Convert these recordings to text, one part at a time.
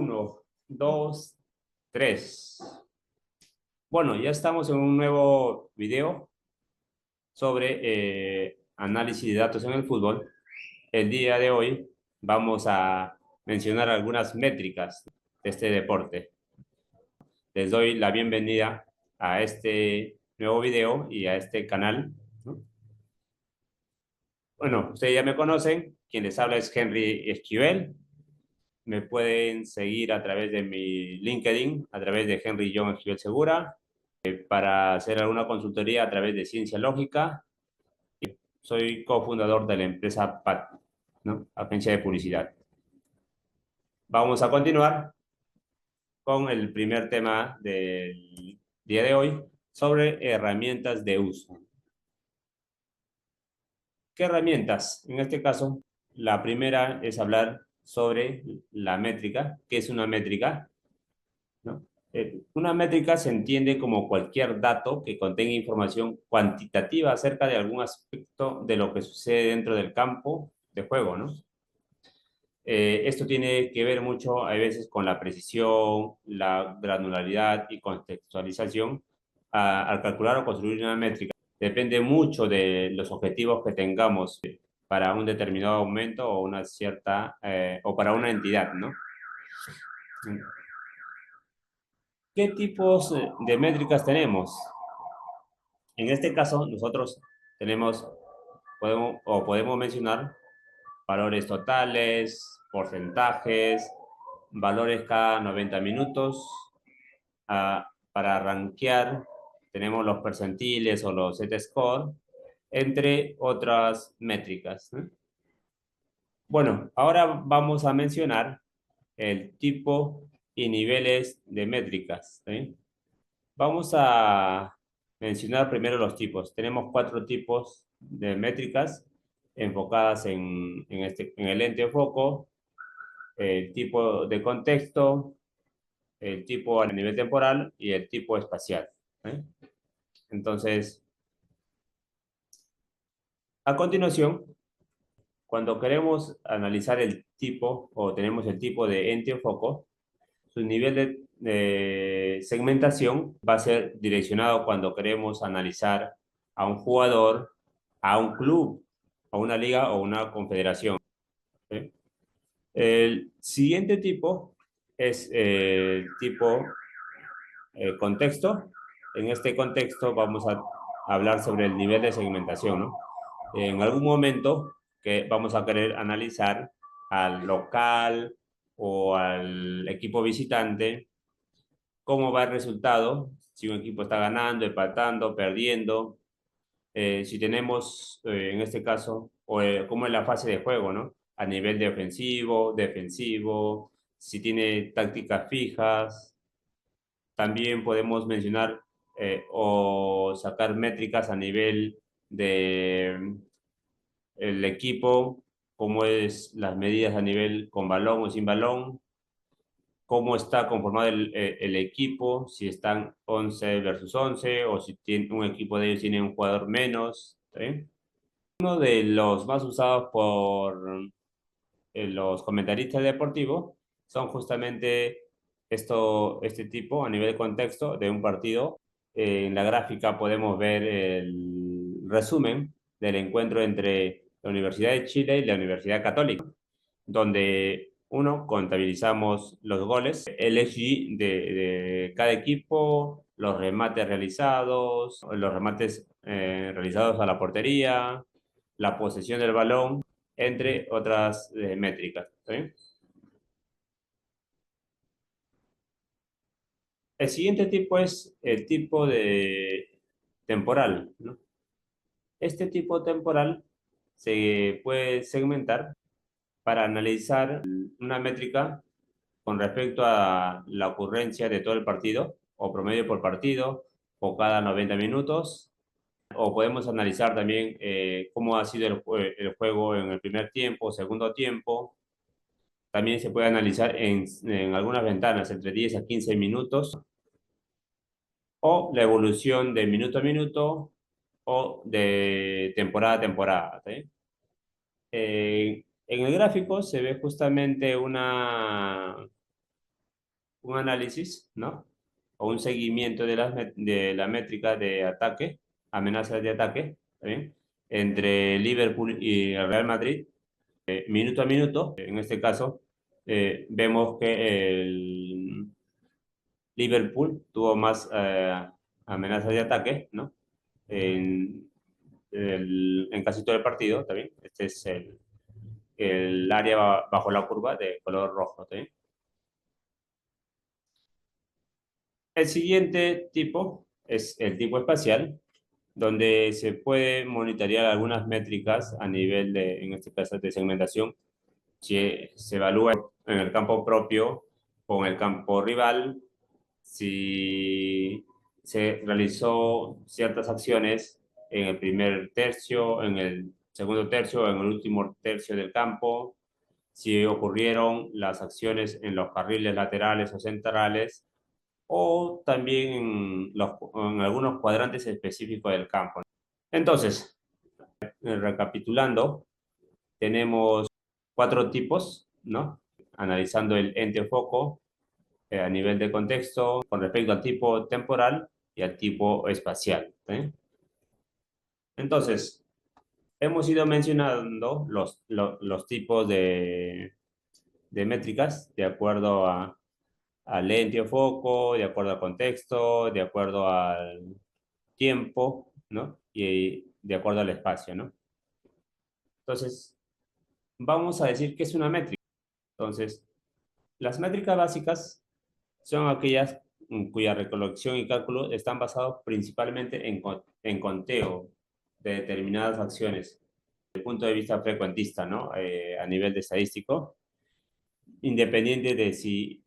Uno, dos, tres. Bueno, ya estamos en un nuevo video sobre análisis de datos en el fútbol. El día de hoy vamos a mencionar algunas métricas de este deporte. Les doy la bienvenida a este nuevo video y a este canal, ¿no? Bueno, ustedes ya me conocen. Quien les habla es Henry Esquivel. Me pueden seguir a través de mi LinkedIn, a través de Henry John Esquivel Segura, para hacer alguna consultoría a través de Ciencia Lógica. Soy cofundador de la empresa PAT, ¿no? Agencia de Publicidad. Vamos a continuar con el primer tema del día de hoy sobre herramientas de uso. ¿Qué herramientas? En este caso, la primera es hablar sobre la métrica. ¿Qué es una métrica? ¿No? Una métrica se entiende como cualquier dato que contenga información cuantitativa acerca de algún aspecto de lo que sucede dentro del campo de juego, ¿no? Esto tiene que ver mucho a veces con la precisión, la granularidad y contextualización al calcular o construir una métrica. Depende mucho de los objetivos que tengamos para un determinado aumento o una cierta, o para una entidad, ¿no? ¿Qué tipos de métricas tenemos? En este caso, nosotros podemos mencionar valores totales, porcentajes, valores cada 90 minutos. Para rankear, tenemos los percentiles o los Z-score, entre otras métricas, ¿no? Bueno, ahora vamos a mencionar el tipo y niveles de métricas, ¿sí? Vamos a mencionar primero los tipos. Tenemos 4 tipos de métricas enfocadas en el lente de foco, el tipo de contexto, el tipo a nivel temporal y el tipo espacial, ¿eh? Entonces, a continuación, cuando queremos analizar el tipo o tenemos el tipo de ente o foco, su nivel de segmentación va a ser direccionado cuando queremos analizar a un jugador, a un club, a una liga o una confederación, ¿sí? El siguiente tipo es el tipo contexto. En este contexto vamos a hablar sobre el nivel de segmentación, ¿no? En algún momento que vamos a querer analizar al local o al equipo visitante, cómo va el resultado, si un equipo está ganando, empatando, perdiendo, si tenemos, en este caso, cómo es la fase de juego, ¿no? A nivel de ofensivo, defensivo, si tiene tácticas fijas. También podemos mencionar o sacar métricas a nivel de el equipo, cómo es las medidas a nivel con balón o sin balón, cómo está conformado el equipo, si están 11 versus 11 o si tiene, un equipo de ellos tiene un jugador menos, ¿sí? Uno de los más usados por los comentaristas deportivos son justamente este tipo a nivel de contexto de un partido. En la gráfica podemos ver el resumen del encuentro entre la Universidad de Chile y la Universidad Católica, donde contabilizamos los goles, el XG de cada equipo, los remates realizados, realizados a la portería, la posesión del balón, entre otras métricas, ¿sí? El siguiente tipo es el tipo de temporal, ¿no? Este tipo temporal se puede segmentar para analizar una métrica con respecto a la ocurrencia de todo el partido, o promedio por partido, o cada 90 minutos, o podemos analizar también cómo ha sido el juego en el primer tiempo, segundo tiempo. También se puede analizar en algunas ventanas entre 10 a 15 minutos, o la evolución de minuto a minuto o de temporada a temporada, ¿sí? En el gráfico se ve justamente una un análisis, ¿no? O un seguimiento de la métrica de ataque, amenazas de ataque, ¿está bien? Entre Liverpool y el Real Madrid, minuto a minuto. En este caso, vemos que el Liverpool tuvo más amenazas de ataque, ¿no? En, en casi todo el partido, ¿está bien? Este es el área bajo la curva de color rojo, ¿está bien? El siguiente tipo es el tipo espacial, donde se puede monitorear algunas métricas a nivel de, en este caso, de segmentación. Si se evalúa en el campo propio o en el campo rival, si se realizó ciertas acciones en el primer tercio, en el segundo tercio, en el último tercio del campo, si ocurrieron las acciones en los carriles laterales o centrales, o también en algunos cuadrantes específicos del campo. Entonces, recapitulando, tenemos cuatro tipos, ¿no? Analizando el ente foco a nivel de contexto con respecto al tipo temporal y al tipo espacial. ¿Sí? Entonces, hemos ido mencionando los tipos de métricas de acuerdo al lente o foco, de acuerdo al contexto, de acuerdo al tiempo, ¿no? Y de acuerdo al espacio, ¿no? Entonces, vamos a decir que es una métrica. Entonces, las métricas básicas son aquellas cuya recolección y cálculo están basados principalmente en conteo de determinadas acciones desde el punto de vista frecuentista, ¿no? A nivel de estadístico, independiente de si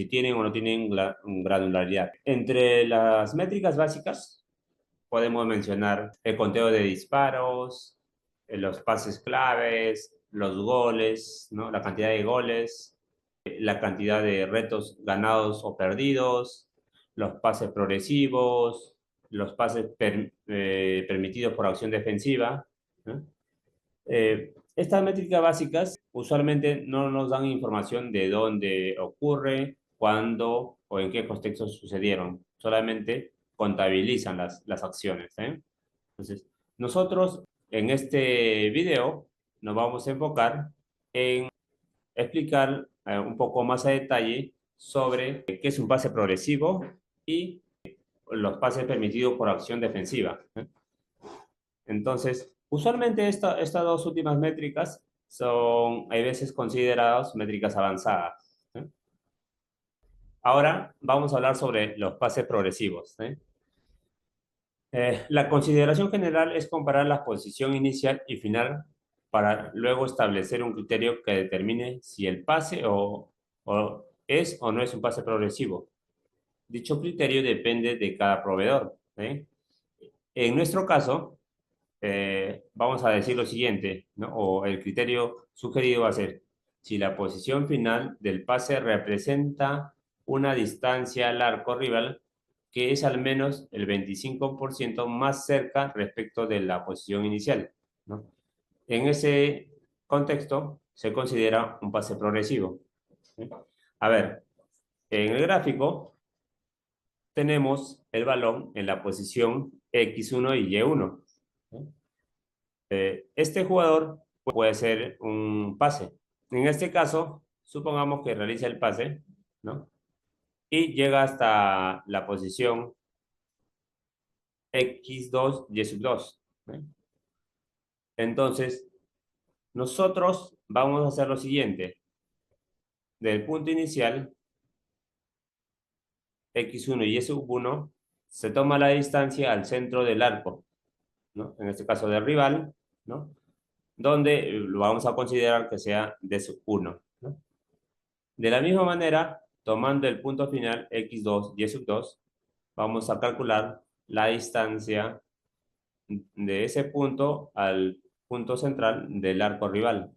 tienen o no tienen granularidad. Entre las métricas básicas podemos mencionar el conteo de disparos, los pases claves, los goles, ¿no? La cantidad de goles, la cantidad de retos ganados o perdidos, los pases progresivos, los pases permitidos por acción defensiva, ¿no? Estas métricas básicas usualmente no nos dan información de dónde ocurre, cuándo o en qué contextos sucedieron. Solamente contabilizan las acciones, ¿eh? Entonces, nosotros en este video nos vamos a enfocar en explicar un poco más a detalle sobre qué es un pase progresivo y los pases permitidos por acción defensiva, ¿eh? Entonces, usualmente estas dos últimas métricas son, hay veces consideradas métricas avanzadas, ¿eh? Ahora vamos a hablar sobre los pases progresivos, ¿eh? La consideración general es comparar la posición inicial y final para luego establecer un criterio que determine si el pase o es o no es un pase progresivo. Dicho criterio depende de cada proveedor, ¿eh? En nuestro caso, vamos a decir lo siguiente, ¿no? O el criterio sugerido va a ser si la posición final del pase representa una distancia al arco rival que es al menos el 25% más cerca respecto de la posición inicial, ¿no? En ese contexto se considera un pase progresivo, ¿sí? A ver, en el gráfico tenemos el balón en la posición X1 y Y1, ¿sí? Este jugador puede ser un pase. En este caso, supongamos que realiza el pase, ¿no? Y llega hasta la posición X2, Y2, ¿eh? Entonces, nosotros vamos a hacer lo siguiente. Del punto inicial, X1 y Y1, se toma la distancia al centro del arco, ¿no? En este caso del rival, ¿no? Donde lo vamos a considerar que sea D1, ¿no? De la misma manera, tomando el punto final X2, Y2, vamos a calcular la distancia de ese punto al punto central del arco rival,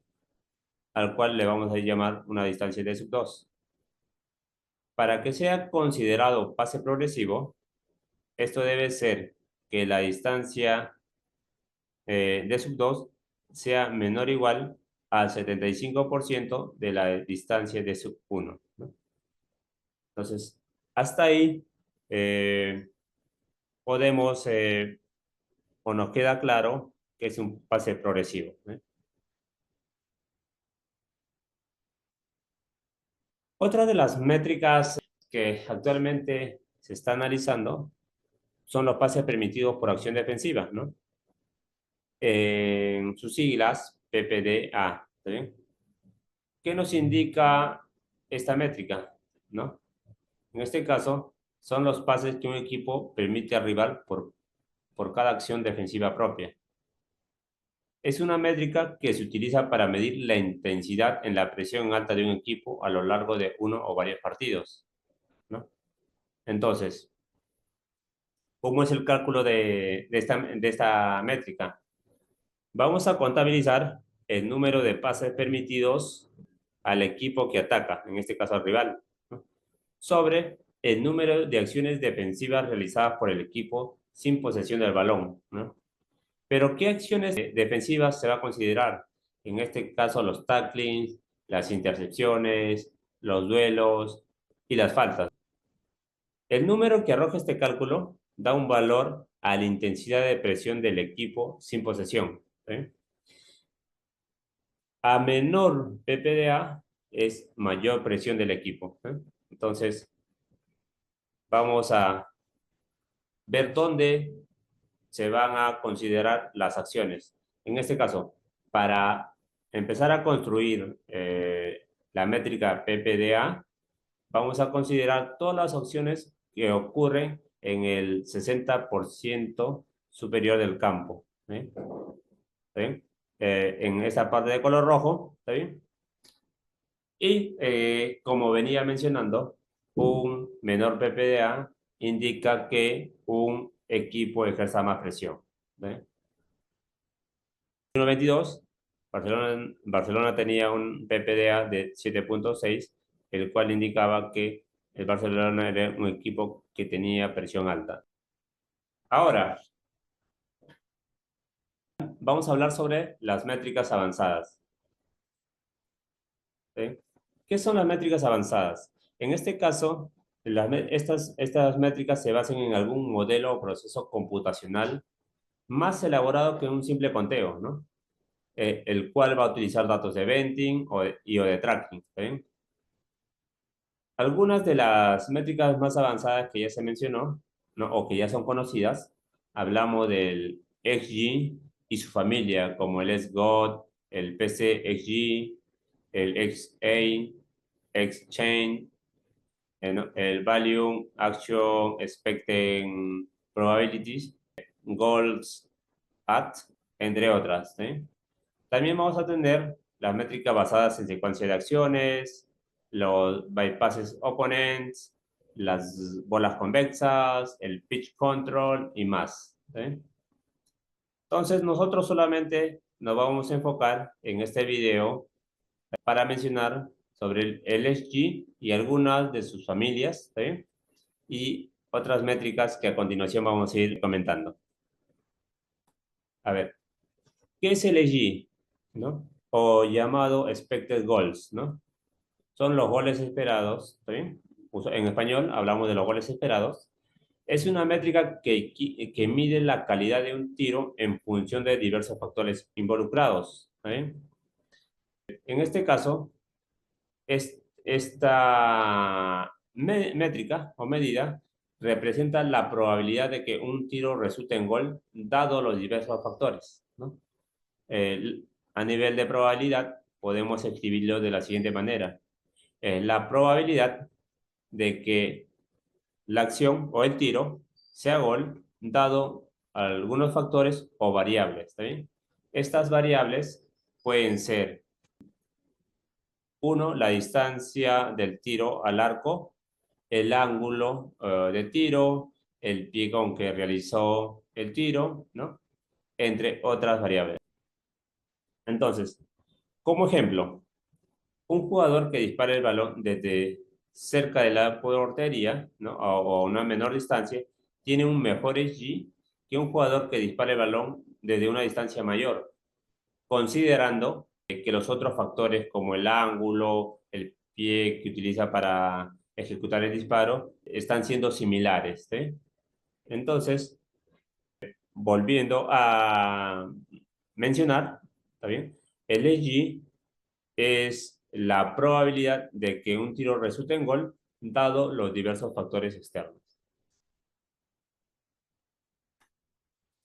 al cual le vamos a llamar una distancia de sub 2. Para que sea considerado pase progresivo, esto debe ser que la distancia de sub 2 sea menor o igual al 75% de la distancia de sub 1, ¿no? Entonces, hasta ahí podemos o nos queda claro que es un pase progresivo, ¿eh? Otra de las métricas que actualmente se está analizando son los pases permitidos por acción defensiva, ¿no? En sus siglas, PPDA, ¿está bien? ¿Qué nos indica esta métrica, no? En este caso, son los pases que un equipo permite al rival por cada acción defensiva propia. Es una métrica que se utiliza para medir la intensidad en la presión alta de un equipo a lo largo de uno o varios partidos, ¿no? Entonces, ¿cómo es el cálculo de esta métrica? Vamos a contabilizar el número de pases permitidos al equipo que ataca, en este caso al rival, ¿no? Sobre el número de acciones defensivas realizadas por el equipo sin posesión del balón, ¿no? Pero ¿qué acciones defensivas se va a considerar? En este caso, los tacklings, las intercepciones, los duelos y las faltas. El número que arroja este cálculo da un valor a la intensidad de presión del equipo sin posesión, ¿sí? A menor PPDA es mayor presión del equipo, ¿sí? Entonces, vamos a ver dónde se van a considerar las acciones. En este caso, para empezar a construir la métrica PPDA, vamos a considerar todas las opciones que ocurren en el 60% superior del campo, ¿sí? ¿Está bien? En esta parte de color rojo, ¿está bien? Y como venía mencionando, un menor PPDA indica que un equipo ejerza más presión, ¿sí? 1.22, Barcelona tenía un PPDA de 7.6, el cual indicaba que el Barcelona era un equipo que tenía presión alta. Ahora, vamos a hablar sobre las métricas avanzadas, ¿sí? ¿Qué son las métricas avanzadas? En este caso, estas métricas se basan en algún modelo o proceso computacional más elaborado que un simple conteo, ¿no? El cual va a utilizar datos de venting o de tracking, ¿sí? Algunas de las métricas más avanzadas que ya se mencionó, ¿no? O que ya son conocidas, hablamos del XG y su familia, como el SGOT, el PCXG, el XA, XChain, ¿no? El Volume Action Expecting Probabilities, Goals at, entre otras, ¿sí? También vamos a tener las métricas basadas en secuencia de acciones, los bypasses opponents, las bolas convexas, el pitch control y más, ¿sí? Entonces, nosotros solamente nos vamos a enfocar en este video para mencionar sobre el LSG y algunas de sus familias, ¿sí? Y otras métricas que a continuación vamos a ir comentando. A ver, ¿qué es LSG? ¿No? O llamado expected goals, ¿no? Son los goles esperados, ¿está bien? En español hablamos de los goles esperados. Es una métrica que mide la calidad de un tiro en función de diversos factores involucrados, ¿está bien? En este caso, esta métrica o medida representa la probabilidad de que un tiro resulte en gol dado los diversos factores, ¿no? A nivel de probabilidad podemos escribirlo de la siguiente manera. La probabilidad de que la acción o el tiro sea gol dado algunos factores o variables, ¿está bien? Estas variables pueden ser, uno, la distancia del tiro al arco, el ángulo de tiro, el pie con que realizó el tiro, ¿no? Entre otras variables. Entonces, como ejemplo, un jugador que dispara el balón desde cerca de la portería, ¿no? O a una menor distancia, tiene un mejor XG que un jugador que dispara el balón desde una distancia mayor, considerando que los otros factores como el ángulo, el pie que utiliza para ejecutar el disparo están siendo similares, ¿sí? Entonces, volviendo a mencionar, ¿está bien? El XG es la probabilidad de que un tiro resulte en gol, dado los diversos factores externos.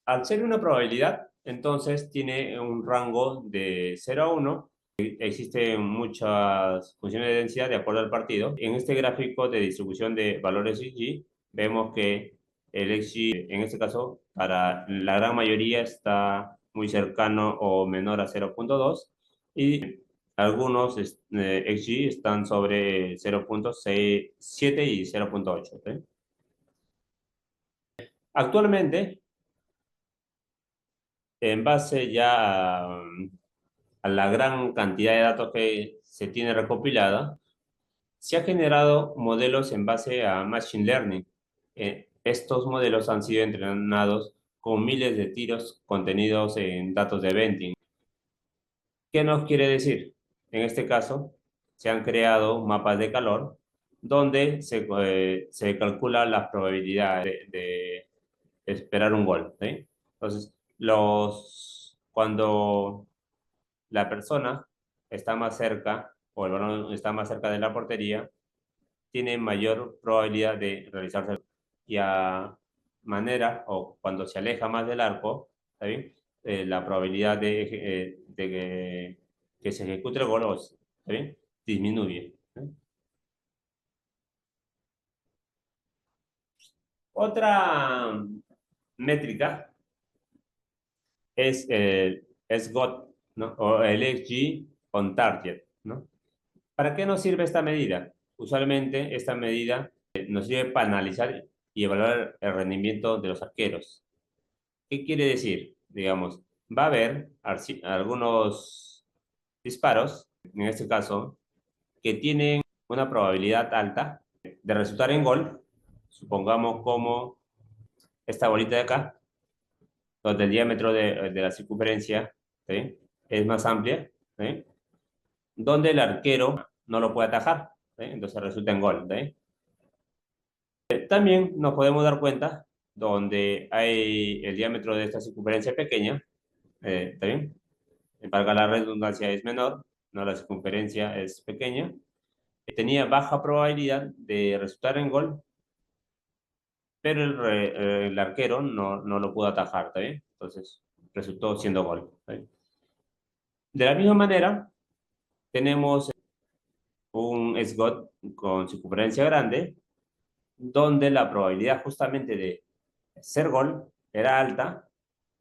Al ser una probabilidad, entonces tiene un rango de 0 a 1. Existen muchas funciones de densidad de acuerdo al partido. En este gráfico de distribución de valores XG, vemos que el XG, en este caso, para la gran mayoría está muy cercano o menor a 0.2 y algunos XG están sobre 0.7 y 0.8. ¿Sí? Actualmente, en base ya a la gran cantidad de datos que se tiene recopilada, se ha generado modelos en base a Machine Learning. Estos modelos han sido entrenados con miles de tiros contenidos en datos de Venting. ¿Qué nos quiere decir? En este caso, se han creado mapas de calor donde se calcula la probabilidad de esperar un gol, ¿sí? Entonces, cuando la persona está más cerca o el balón está más cerca de la portería, tiene mayor probabilidad de realizarse. Y a manera, o cuando se aleja más del arco, ¿está bien? La probabilidad de que se ejecute el gol, ¿está bien? Disminuye. ¿Sí? Otra métrica es el SGOT, ¿no? O el XG on target, ¿no? ¿Para qué nos sirve esta medida? Usualmente esta medida nos sirve para analizar y evaluar el rendimiento de los arqueros. ¿Qué quiere decir? Digamos, va a haber algunos disparos, en este caso, que tienen una probabilidad alta de resultar en gol. Supongamos como esta bolita de acá, donde el diámetro de la circunferencia, ¿sí?, es más amplia, ¿sí?, donde el arquero no lo puede atajar, ¿sí?, entonces resulta en gol, ¿sí? También nos podemos dar cuenta donde hay el diámetro de esta circunferencia pequeña, ¿está bien? Valga la redundancia, es menor, no, la circunferencia es pequeña. Tenía baja probabilidad de resultar en gol, pero el arquero no lo pudo atajar, ¿está bien? Entonces resultó siendo gol, ¿está bien? De la misma manera, tenemos un SGOT con circunferencia grande, donde la probabilidad justamente de ser gol era alta,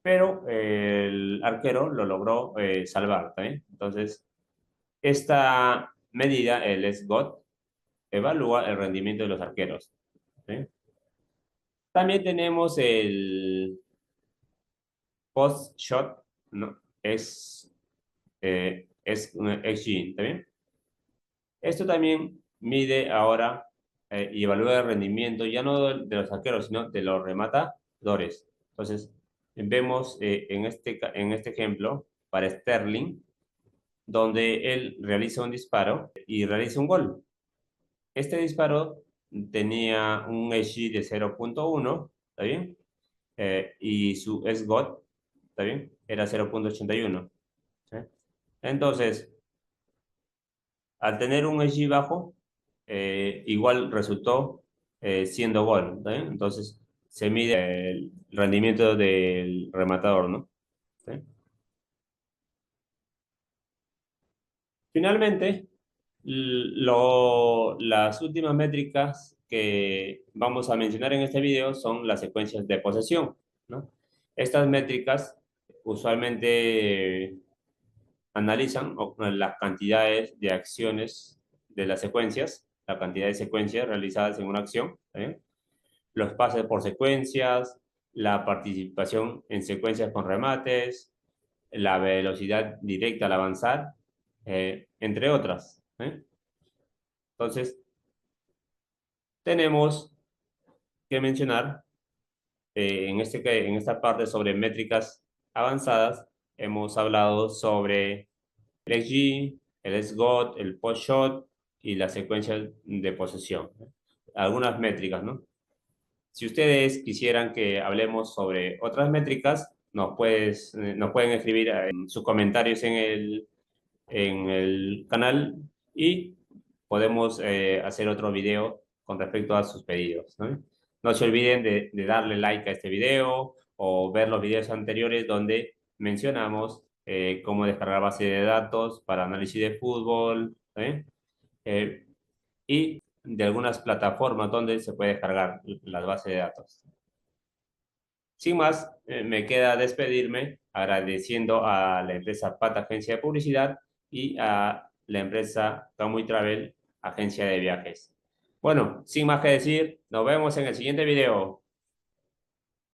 pero el arquero lo logró salvar, ¿está bien? Entonces, esta medida, el SGOT, evalúa el rendimiento de los arqueros, ¿sí? También tenemos el post-shot, ¿no? Es un XG, ¿está bien? Esto también mide ahora y evalúa el rendimiento ya no de los arqueros, sino de los rematadores. Entonces, vemos en este ejemplo para Sterling, donde él realiza un disparo y realiza un gol. Este disparo tenía un SG de 0.1, ¿está bien? Y su SGOT, ¿está bien? Era 0.81. ¿Sí? Entonces, al tener un SG bajo, igual resultó siendo gol, ¿está bien? Entonces, se mide el rendimiento del rematador, ¿no? ¿Sí? Finalmente, las últimas métricas que vamos a mencionar en este video son las secuencias de posesión, ¿no? Estas métricas usualmente analizan las cantidades de acciones de las secuencias, la cantidad de secuencias realizadas en una acción, ¿eh? Los pases por secuencias, la participación en secuencias con remates, la velocidad directa al avanzar, entre otras, ¿eh? Entonces, tenemos que mencionar en esta parte sobre métricas avanzadas, hemos hablado sobre el XG, el SGOT, el post-shot y la secuencia de posesión. Algunas métricas, ¿no? Si ustedes quisieran que hablemos sobre otras métricas, nos pueden escribir sus comentarios en el canal y podemos hacer otro video con respecto a sus pedidos, ¿no? No se olviden de darle like a este video o ver los videos anteriores donde mencionamos cómo descargar base de datos para análisis de fútbol, ¿eh? Eh, y de algunas plataformas donde se puede descargar las bases de datos. Sin más, me queda despedirme agradeciendo a la empresa Pata Agencia de Publicidad y a la empresa Camuy Travel, agencia de viajes. Bueno, sin más que decir, nos vemos en el siguiente video.